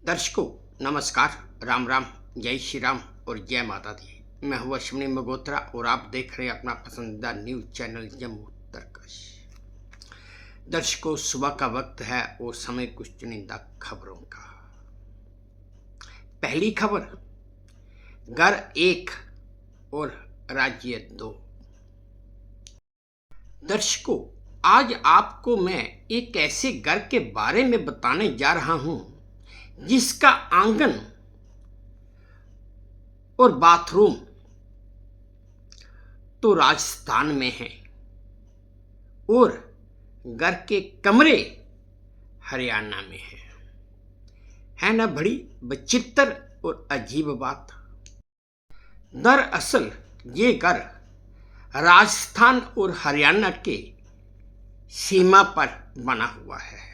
दर्शकों नमस्कार, राम राम, जय श्री राम और जय माता दी। मैं हूँ अश्विनी मगोत्रा और आप देख रहे हैं अपना पसंदीदा न्यूज चैनल जम्मू तरकश। दर्शकों, सुबह का वक्त है और समय कुछ चुनिंदा खबरों का। पहली खबर, घर एक और राज्य दो। दर्शकों, आज आपको मैं एक ऐसे घर के बारे में बताने जा रहा हूं जिसका आंगन और बाथरूम तो राजस्थान में है और घर के कमरे हरियाणा में है ना बड़ी विचित्र और अजीब बात। दरअसल ये घर राजस्थान और हरियाणा के सीमा पर बना हुआ है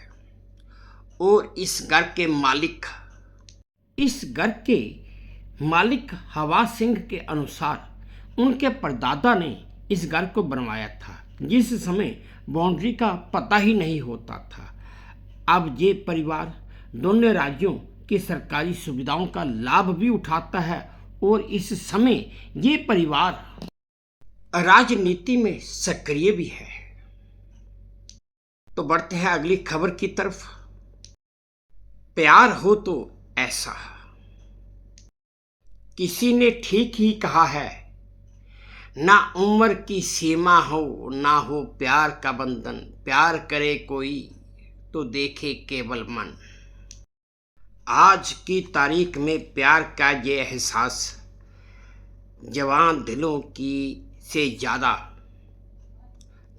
और इस घर के मालिक हवा सिंह के अनुसार उनके परदादा ने इस घर को बनवाया था जिस समय बाउंड्री का पता ही नहीं होता था। अब ये परिवार दोनों राज्यों की सरकारी सुविधाओं का लाभ भी उठाता है और इस समय ये परिवार राजनीति में सक्रिय भी है। तो बढ़ते हैं अगली खबर की तरफ। प्यार हो तो ऐसा, किसी ने ठीक ही कहा है, ना उम्र की सीमा हो ना हो प्यार का बंधन, प्यार करे कोई तो देखे केवल मन। आज की तारीख में प्यार का ये एहसास जवान दिलों की से ज़्यादा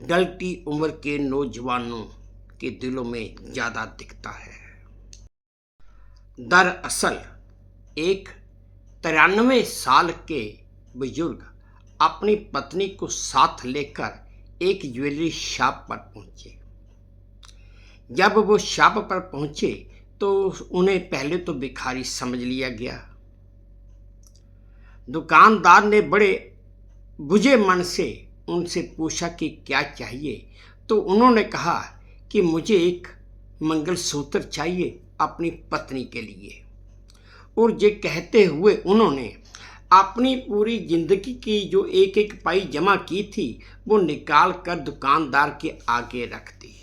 ढलती उम्र के नौजवानों के दिलों में ज़्यादा दिखता है। दरअसल एक 93 साल के बुजुर्ग अपनी पत्नी को साथ लेकर एक ज्वेलरी शॉप पर पहुंचे। जब वो शॉप पर पहुंचे तो उन्हें पहले तो भिखारी समझ लिया गया। दुकानदार ने बड़े बुझे मन से उनसे पूछा कि क्या चाहिए, तो उन्होंने कहा कि मुझे एक मंगलसूत्र चाहिए अपनी पत्नी के लिए। और ये कहते हुए उन्होंने अपनी पूरी जिंदगी की जो एक एक पाई जमा की थी वो निकाल कर दुकानदार के आगे रख दी।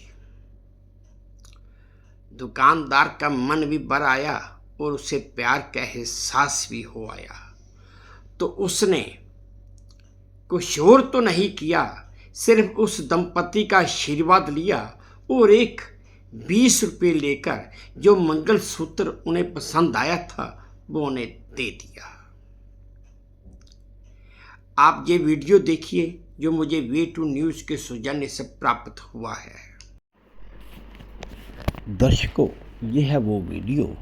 दुकानदार का मन भी भर आया और उसे प्यार का एहसास भी हो आया। तो उसने कुछ और तो नहीं किया, सिर्फ उस दंपति का आशीर्वाद लिया और एक 20 रुपये लेकर जो मंगलसूत्र उन्हें पसंद आया था वो उन्हें दे दिया। आप ये वीडियो देखिए जो मुझे वे2 न्यूज के सौजन्य से प्राप्त हुआ है। दर्शकों, ये है वो वीडियो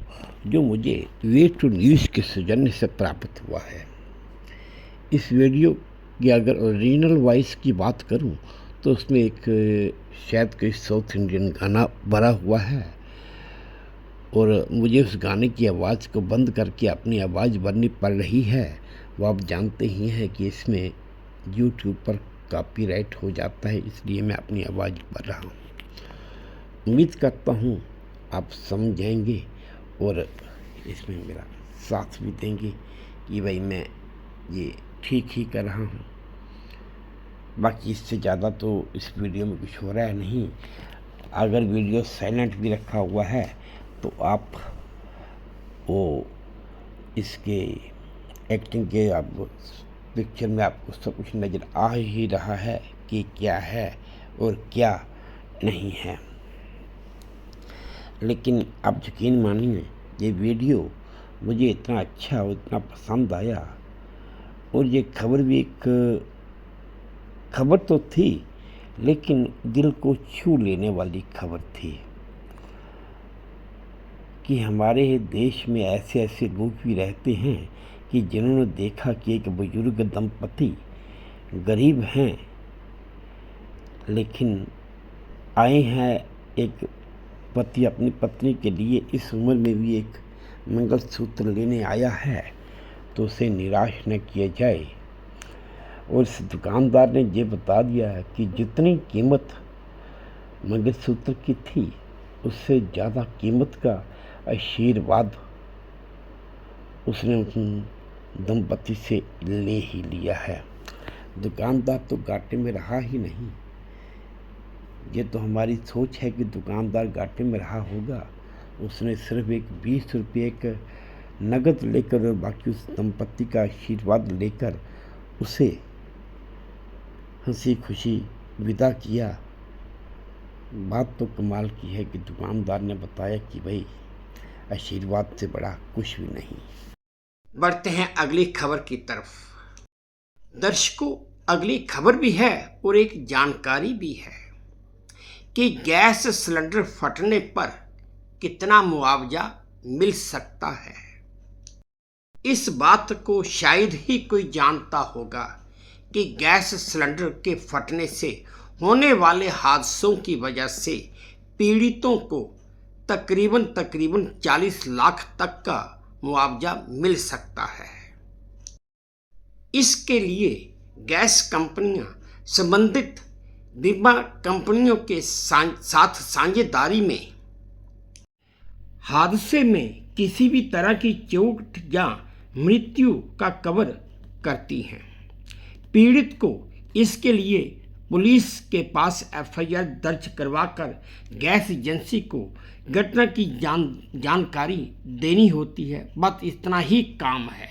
जो मुझे वे2 न्यूज़ के सौजन्य से प्राप्त हुआ है। इस वीडियो की अगर ओरिजिनल वॉइस की बात करूं तो उसमें एक शायद कोई साउथ इंडियन गाना भरा हुआ है और मुझे उस गाने की आवाज़ को बंद करके अपनी आवाज़ भरनी पड़ रही है। वो आप जानते ही हैं कि इसमें यूट्यूब पर कॉपीराइट हो जाता है, इसलिए मैं अपनी आवाज़ भर रहा हूँ। उम्मीद करता हूँ आप समझ जाएंगे और इसमें मेरा साथ भी देंगे कि भाई मैं ये ठीक ही कर रहा हूँ। बाकी इससे ज़्यादा तो इस वीडियो में कुछ हो रहा है नहीं। अगर वीडियो साइलेंट भी रखा हुआ है तो आप वो इसके एक्टिंग के आप पिक्चर में आपको सब कुछ नज़र आ ही रहा है कि क्या है और क्या नहीं है। लेकिन आप यकीन मानिए ये वीडियो मुझे इतना अच्छा और इतना पसंद आया और ये खबर भी एक खबर तो थी लेकिन दिल को छू लेने वाली खबर थी कि हमारे देश में ऐसे ऐसे लोग भी रहते हैं कि जिन्होंने देखा कि एक बुजुर्ग दंपति गरीब हैं लेकिन आए हैं एक पति अपनी पत्नी के लिए इस उम्र में भी एक मंगलसूत्र लेने आया है तो उसे निराश न किया जाए। और इस दुकानदार ने ये बता दिया है कि जितनी कीमत मंगलसूत्र की थी उससे ज़्यादा कीमत का आशीर्वाद उसने उस दंपति से ले ही लिया है। दुकानदार तो घाटे में रहा ही नहीं। ये तो हमारी सोच है कि दुकानदार घाटे में रहा होगा। उसने सिर्फ एक 20 रुपये का नगद लेकर और बाकी उस दंपति का आशीर्वाद लेकर उसे हंसी खुशी विदा किया। बात तो कमाल की है कि दुकानदार ने बताया कि भाई आशीर्वाद से बड़ा कुछ भी नहीं। बढ़ते हैं अगली खबर की तरफ। दर्शकों, अगली खबर भी है और एक जानकारी भी है कि गैस सिलेंडर फटने पर कितना मुआवजा मिल सकता है। इस बात को शायद ही कोई जानता होगा कि गैस सिलेंडर के फटने से होने वाले हादसों की वजह से पीड़ितों को तकरीबन 40 लाख तक का मुआवजा मिल सकता है। इसके लिए गैस कंपनियां संबंधित बीमा कंपनियों के साथ साझेदारी में हादसे में किसी भी तरह की चोट या मृत्यु का कवर करती हैं। पीड़ित को इसके लिए पुलिस के पास एफआईआर दर्ज करवाकर गैस एजेंसी को घटना की जानकारी देनी होती है। बस इतना ही काम है।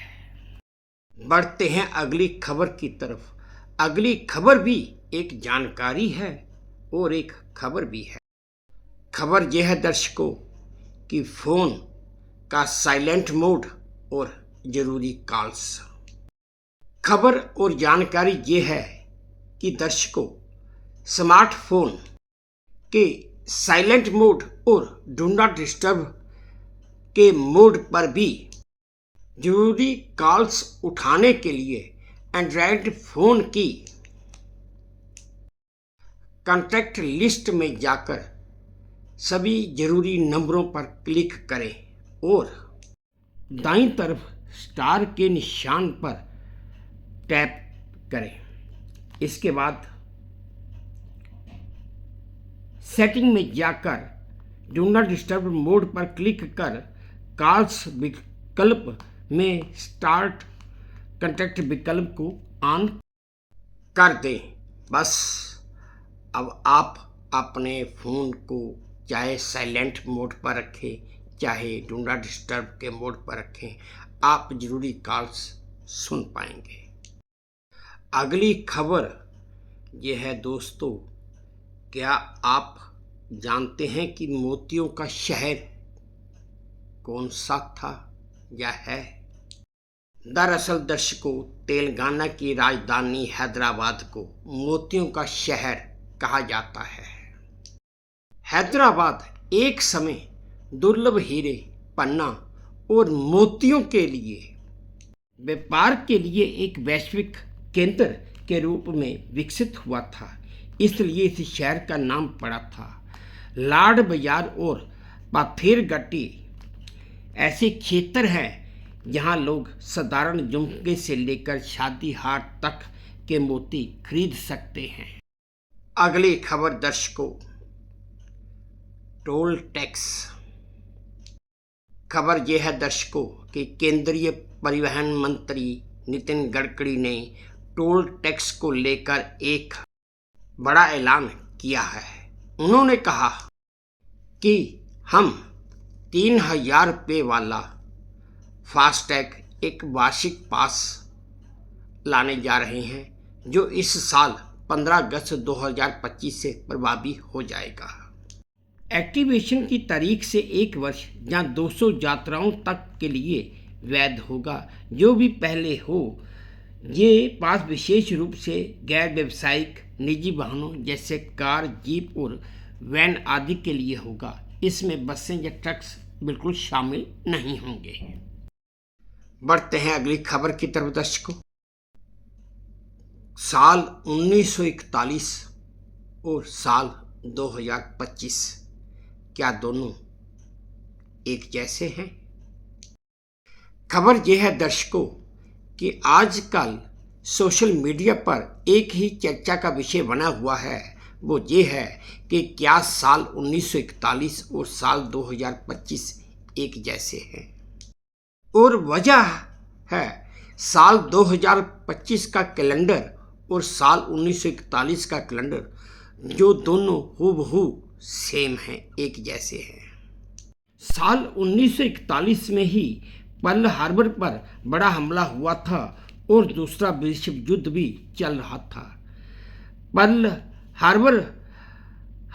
बढ़ते हैं अगली खबर की तरफ। अगली खबर भी एक जानकारी है और एक खबर भी है। खबर यह है दर्शकों कि फोन का साइलेंट मोड और जरूरी कॉल्स। खबर और जानकारी ये है कि दर्शकों, स्मार्टफोन के साइलेंट मोड और डू नॉट डिस्टर्ब के मोड पर भी जरूरी कॉल्स उठाने के लिए एंड्रॉयड फोन की कॉन्टैक्ट लिस्ट में जाकर सभी जरूरी नंबरों पर क्लिक करें और दाईं तरफ स्टार के निशान पर टैप करें। इसके बाद सेटिंग में जाकर डू नॉट डिस्टर्ब मोड पर क्लिक कर कॉल्स विकल्प में स्टार्ट कॉन्टैक्ट विकल्प को ऑन कर दें। बस अब आप अपने फ़ोन को चाहे साइलेंट मोड पर रखें, चाहे डू नॉट डिस्टर्ब के मोड पर रखें, आप जरूरी कॉल्स सुन पाएंगे। अगली खबर यह है दोस्तों, क्या आप जानते हैं कि मोतियों का शहर कौन सा था या है? दरअसल दर्शकों, तेलंगाना की राजधानी हैदराबाद को मोतियों का शहर कहा जाता है। हैदराबाद एक समय दुर्लभ हीरे, पन्ना और मोतियों के लिए व्यापार के लिए एक वैश्विक केंद्र के रूप में विकसित हुआ था, इसलिए इस शहर का नाम पड़ा था। लाड बाजार और पाथेरघाटी ऐसे क्षेत्र हैं जहां लोग साधारण झुमके से लेकर शादी हार तक के मोती खरीद सकते हैं। अगली खबर दर्शकों, टोल टैक्स। खबर यह है दर्शकों कि केंद्रीय परिवहन मंत्री नितिन गडकरी ने टोल टैक्स को लेकर एक बड़ा ऐलान किया है। उन्होंने कहा कि हम 3000 रुपये वाला फास्टैग एक वार्षिक पास लाने जा रहे हैं, जो इस साल 15 अगस्त 2025 से प्रभावी हो जाएगा। एक्टिवेशन की तारीख से 1 वर्ष या 200 यात्राओं तक के लिए वैध होगा। जो भी पहले हो, ये पास विशेष रूप से गैर व्यावसायिक निजी वाहनों जैसे कार, जीप और वैन आदि के लिए होगा। इसमें बसें या ट्रक्स बिल्कुल शामिल नहीं होंगे। बढ़ते हैं अगली खबर की तरफ दर्शकों। साल 1941 और साल 2025 क्या दोनों एक जैसे हैं? खबर यह है दर्शकों कि आजकल सोशल मीडिया पर एक ही चर्चा का विषय बना हुआ है। वो ये है कि क्या साल 1941 और साल 2025 एक जैसे हैं। और वजह है साल 2025 का कैलेंडर और साल 1941 का कैलेंडर, जो दोनों हूबहू सेम हैं, एक जैसे हैं। साल 1941 में ही पर्ल हार्बर पर बड़ा हमला हुआ था और दूसरा विश्व युद्ध भी चल रहा था। पर्ल हार्बर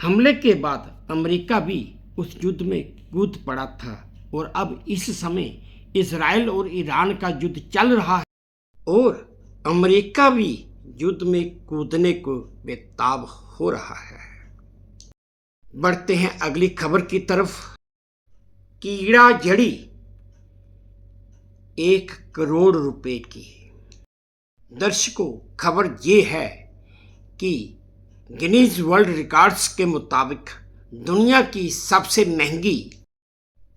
हमले के बाद अमेरिका भी उस युद्ध में कूद पड़ा था और अब इस समय इजराइल और ईरान का युद्ध चल रहा है और अमेरिका भी युद्ध में कूदने को बेताब हो रहा है। बढ़ते हैं अगली खबर की तरफ। कीड़ा जड़ी 1 करोड़ रुपए की। दर्शकों, खबर ये है कि गिनीज वर्ल्ड रिकॉर्ड्स के मुताबिक दुनिया की सबसे महंगी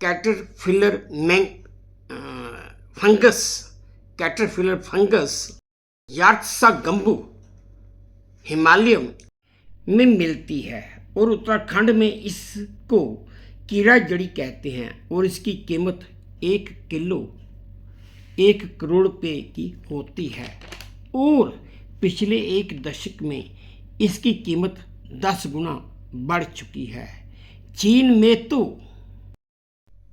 कैटरपिलर फंगस यार्त्सा गंबू हिमालय में मिलती है और उत्तराखंड में इसको कीड़ा जड़ी कहते हैं और इसकी कीमत 1 किलो 1 करोड़ रुपए की होती है और पिछले 1 दशक में इसकी कीमत 10 गुना बढ़ चुकी है। चीन में तो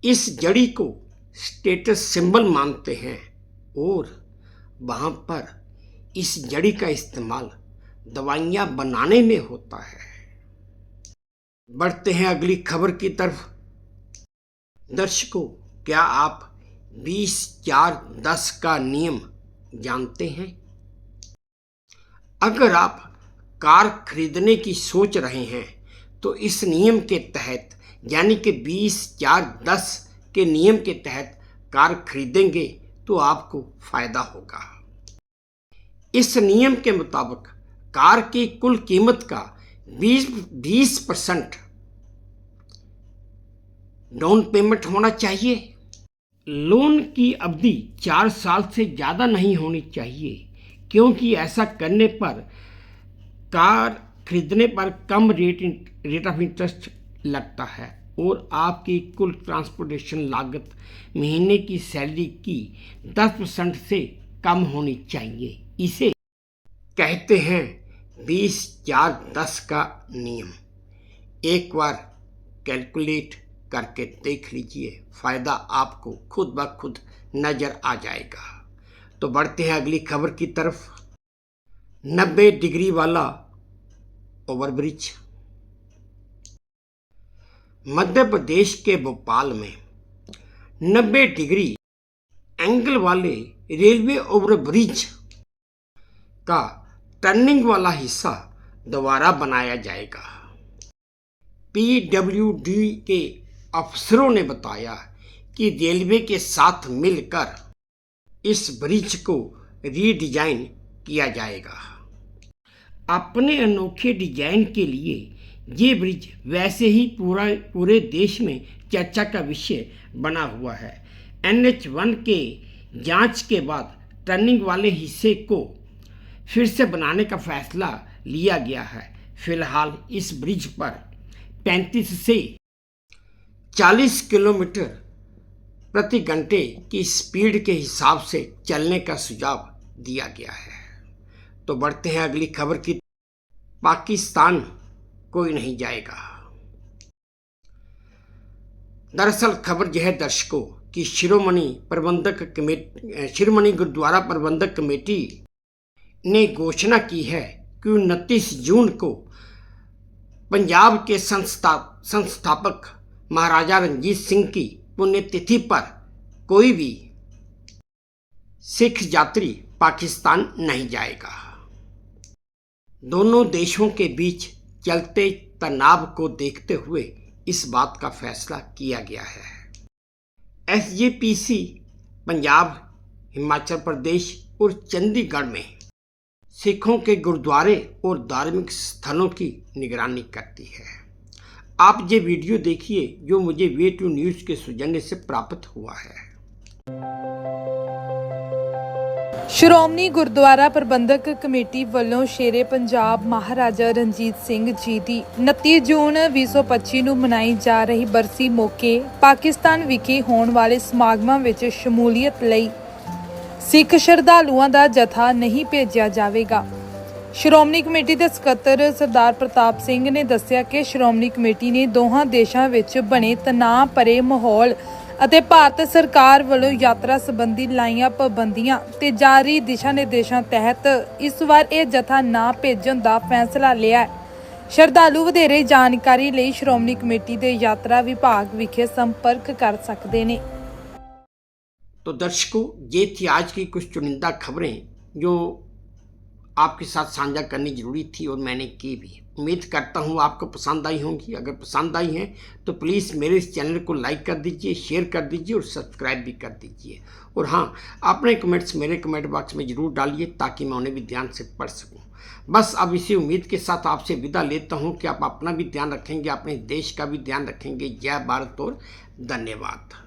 इस जड़ी को स्टेटस सिंबल मानते हैं और वहाँ पर इस जड़ी का इस्तेमाल दवाइयाँ बनाने में होता है। बढ़ते हैं अगली खबर की तरफ। दर्शकों, क्या आप 20-4-10 का नियम जानते हैं? अगर आप कार खरीदने की सोच रहे हैं तो इस नियम के तहत, यानी कि 20-4-10 के नियम के तहत कार खरीदेंगे तो आपको फायदा होगा। इस नियम के मुताबिक कार की कुल कीमत का 20% डाउन पेमेंट होना चाहिए। लोन की अवधि 4 साल से ज़्यादा नहीं होनी चाहिए, क्योंकि ऐसा करने पर कार खरीदने पर कम रेट ऑफ इंटरेस्ट लगता है और आपकी कुल ट्रांसपोर्टेशन लागत महीने की सैलरी की 10% से कम होनी चाहिए। इसे कहते हैं 20-4-10 का नियम। एक बार कैलकुलेट करके देख लीजिए, फ़ायदा आपको खुद ब खुद नज़र आ जाएगा। तो बढ़ते हैं अगली खबर की तरफ। 90 डिग्री वाला ओवरब्रिज। मध्य प्रदेश के भोपाल में 90 डिग्री एंगल वाले रेलवे ओवरब्रिज का टर्निंग वाला हिस्सा दोबारा बनाया जाएगा। पीडब्ल्यूडी के अफसरों ने बताया कि रेलवे के साथ मिलकर इस ब्रिज को रीडिजाइन किया जाएगा। अपने अनोखे डिजाइन के लिए ये ब्रिज वैसे ही पूरे देश में चर्चा का विषय बना हुआ है। NH1 के जांच के बाद टर्निंग वाले हिस्से को फिर से बनाने का फैसला लिया गया है। फिलहाल इस ब्रिज पर 35 से 40 किलोमीटर प्रति घंटे की स्पीड के हिसाब से चलने का सुझाव दिया गया है। तो बढ़ते हैं अगली खबर की। पाकिस्तान कोई नहीं जाएगा। दरअसल खबर यह है दर्शकों कि शिरोमणि गुरुद्वारा प्रबंधक कमेटी ने घोषणा की है कि 29 जून को पंजाब के संस्थापक महाराजा रणजीत सिंह की पुण्यतिथि पर कोई भी सिख यात्री पाकिस्तान नहीं जाएगा। दोनों देशों के बीच चलते तनाव को देखते हुए इस बात का फैसला किया गया है। SGPC पंजाब, हिमाचल प्रदेश और चंडीगढ़ में सिखों के गुरुद्वारे और धार्मिक स्थलों की निगरानी करती है। आप ये वीडियो देखिए जो मुझे वे टू न्यूज़ के सौजन्य से प्राप्त हुआ है। ਸ਼੍ਰੋਮਣੀ ਗੁਰਦੁਆਰਾ ਪ੍ਰਬੰਧਕ ਕਮੇਟੀ ਵੱਲੋਂ ਸ਼ੇਰੇ ਪੰਜਾਬ ਮਹਾਰਾਜਾ ਰਣਜੀਤ ਸਿੰਘ ਜੀ ਦੀ 29 ਜੂਨ 2025 ਨੂੰ ਮਨਾਈ ਜਾ ਰਹੀ ਬਰਸੀ ਮੌਕੇ ਪਾਕਿਸਤਾਨ ਵਿਖੇ ਹੋਣ ਵਾਲੇ ਸਮਾਗਮਾਂ ਵਿੱਚ ਸ਼ਮੂਲੀਅਤ ਲਈ ਸਿੱਖ ਸ਼ਰਧਾਲੂਆਂ ਦਾ ਜਥਾ ਨਹੀਂ ਭੇਜਿਆ ਜਾਵੇਗਾ। ਸ਼੍ਰੋਮਣੀ ਕਮੇਟੀ ਦੇ ਸਕੱਤਰ ਸਰਦਾਰ ਪ੍ਰਤਾਪ ਸਿੰਘ ਨੇ ਦੱਸਿਆ ਕਿ ਸ਼੍ਰੋਮਣੀ ਕਮੇਟੀ ਨੇ ਦੋਹਾਂ ਦੇਸ਼ਾਂ ਵਿੱਚ ਬਣੇ ਤਣਾਅ ਭਰੇ ਮਾਹੌਲ ਅਤੇ ਭਾਰਤ ਸਰਕਾਰ ਵੱਲੋਂ ਯਾਤਰਾ ਸੰਬੰਧੀ ਲਾਈਆਂ ਪਾਬੰਦੀਆਂ ਤੇ ਜਾਰੀ ਦਿਸ਼ਾ ਨਿਰਦੇਸ਼ਾਂ ਤਹਿਤ ਇਸ ਵਾਰ ਇਹ ਜਥਾ ਨਾ ਭੇਜਣ ਦਾ ਫੈਸਲਾ ਲਿਆ ਹੈ। ਸ਼ਰਧਾਲੂ ਵਧੇਰੇ ਜਾਣਕਾਰੀ ਲਈ ਸ਼੍ਰੋਮਣੀ ਕਮੇਟੀ ਦੇ ਯਾਤਰਾ विभाग विखे संपर्क कर सकते हैं। तो दर्शकों, ये थी आज की कुछ चुनिंदा खबरें जो आपके साथ साझा करनी जरूरी थी और मैंने की भी। उम्मीद करता हूँ आपको पसंद आई होंगी। अगर पसंद आई हैं तो प्लीज़ मेरे इस चैनल को लाइक कर दीजिए, शेयर कर दीजिए और सब्सक्राइब भी कर दीजिए। और हाँ, अपने कमेंट्स मेरे कमेंट बॉक्स में ज़रूर डालिए ताकि मैं उन्हें भी ध्यान से पढ़ सकूँ। बस अब इसी उम्मीद के साथ आपसे विदा लेता हूँ कि आप अपना भी ध्यान रखेंगे, अपने देश का भी ध्यान रखेंगे। जय भारत और धन्यवाद।